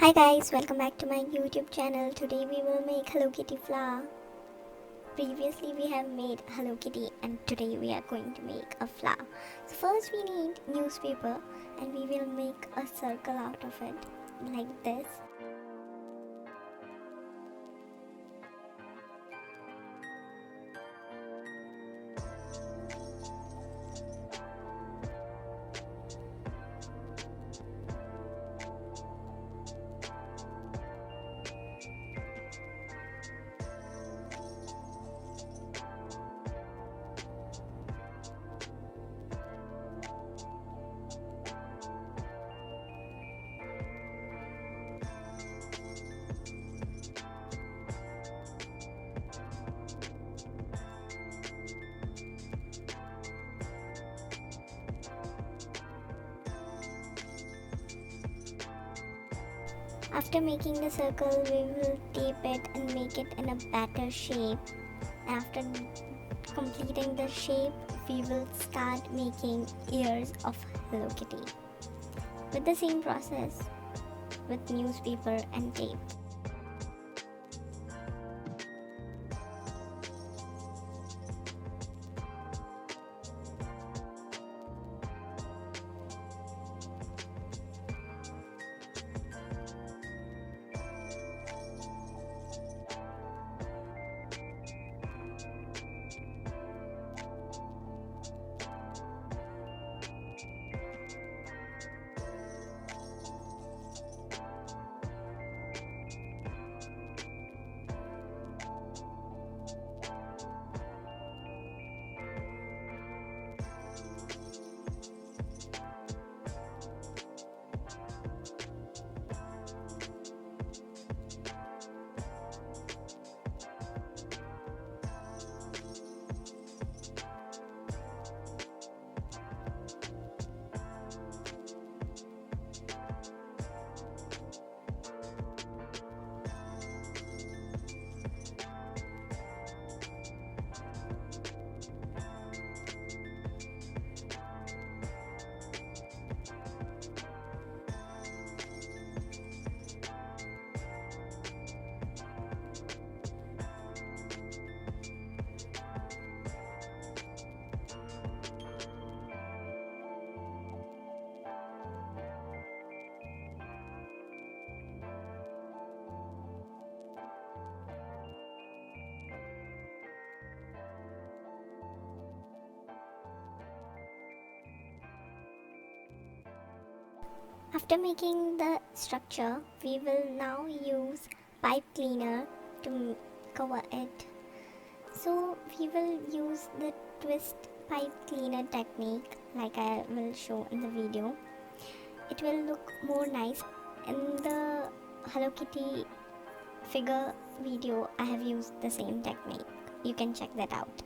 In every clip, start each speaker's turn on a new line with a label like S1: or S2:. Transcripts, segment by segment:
S1: Hi guys, welcome back to my YouTube channel. Today we will make Hello Kitty flower. Previously we have made Hello Kitty and today we are going to make a flower. So first we need newspaper and we will make a circle out of it like this. After making the circle, we will tape it and make it in a better shape. After completing the shape, we will start making ears of Hello Kitty with the same process with newspaper and tape. After making the structure, we will now use pipe cleaner to cover it. So we will use the twist pipe cleaner technique like I will show in the video. It will look more nice. In the Hello Kitty figure video, I have used the same technique. You can check that out.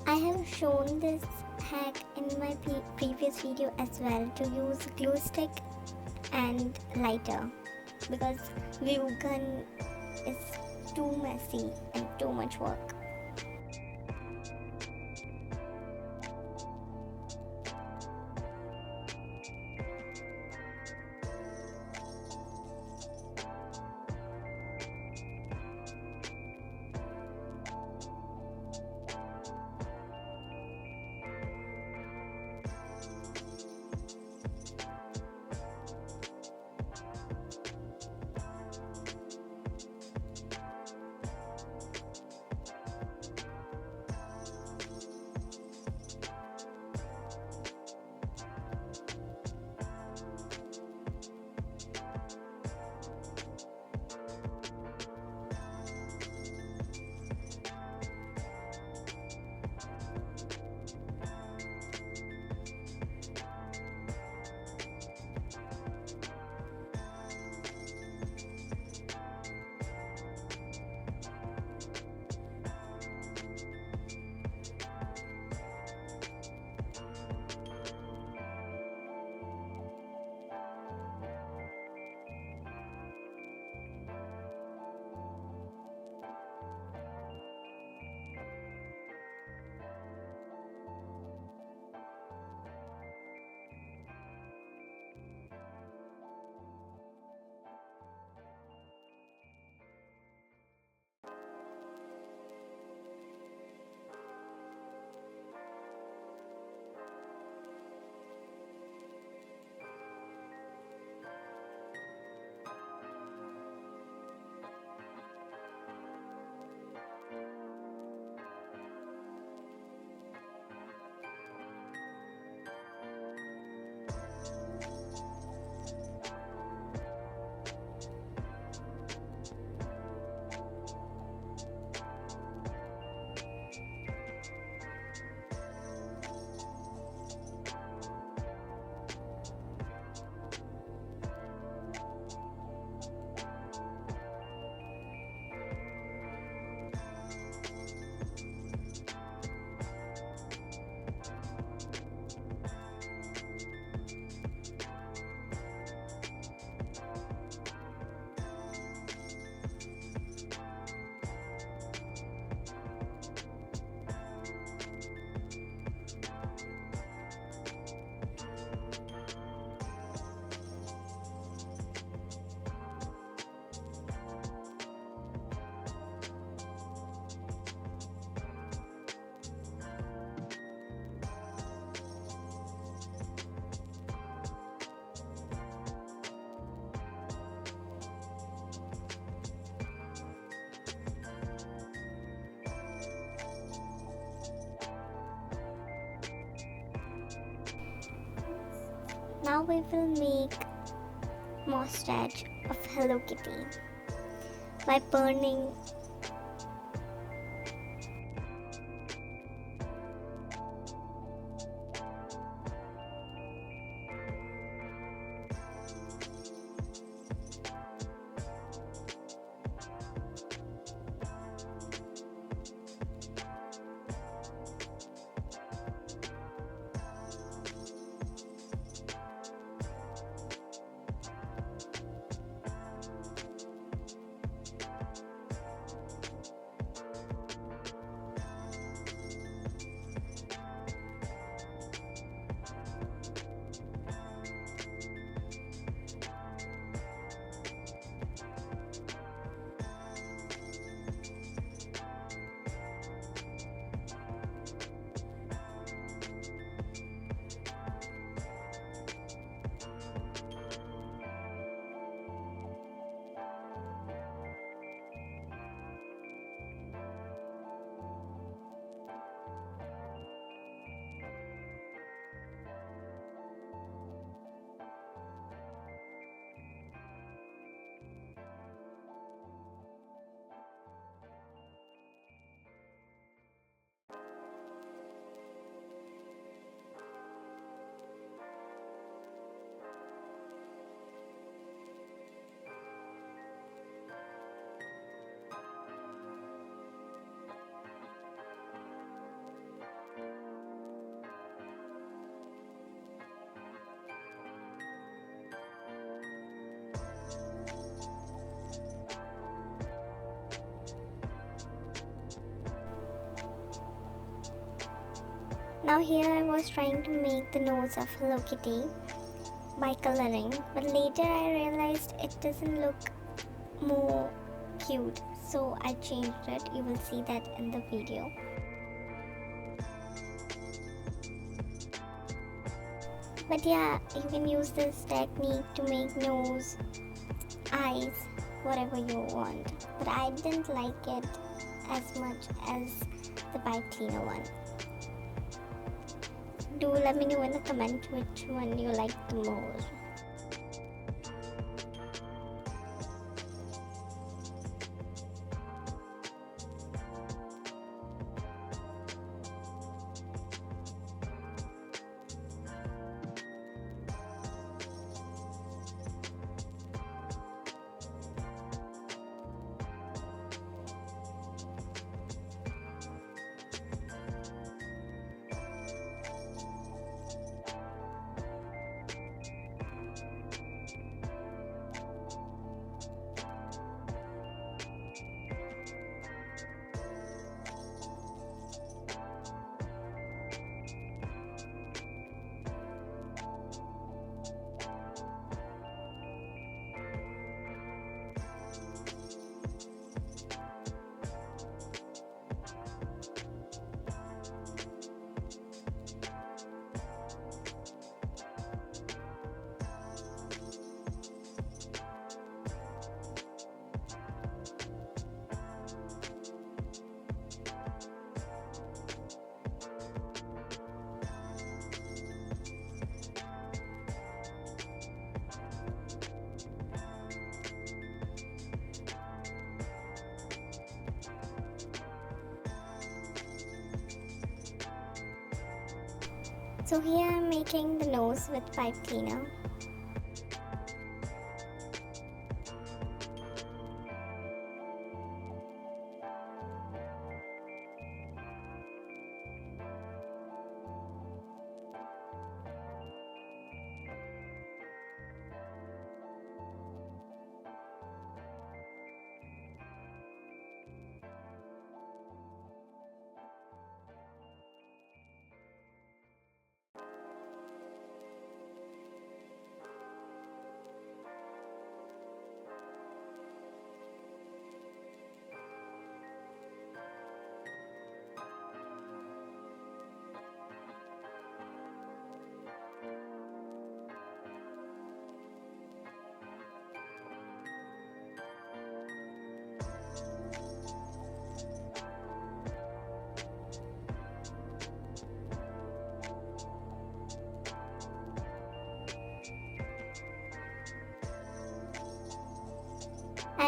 S1: I have shown this hack in my previous video as well, to use glue stick and lighter, because glue gun is too messy and too much work. Now we will make mustache of Hello Kitty by burning Now here I was trying to make the nose of Hello Kitty by coloring, but later I realized it doesn't look more cute, so I changed it. You will see that in the video. But yeah, you can use this technique to make nose, eyes, whatever you want. But I didn't like it as much as the pipe cleaner one. Do let me know in the comment which one you like the most. So here I'm making the nose with pipe cleaner.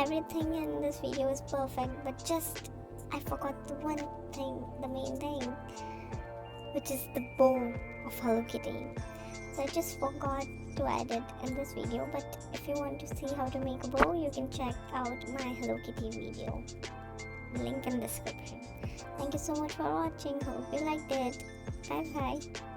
S1: everything in this video is perfect, but just I forgot the one thing, the main thing, which is the bow of Hello Kitty. So I just forgot to add it in this video, but if you want to see how to make a bow, you can check out my Hello Kitty video. Link in description. Thank you so much for watching. Hope you liked it. Bye bye.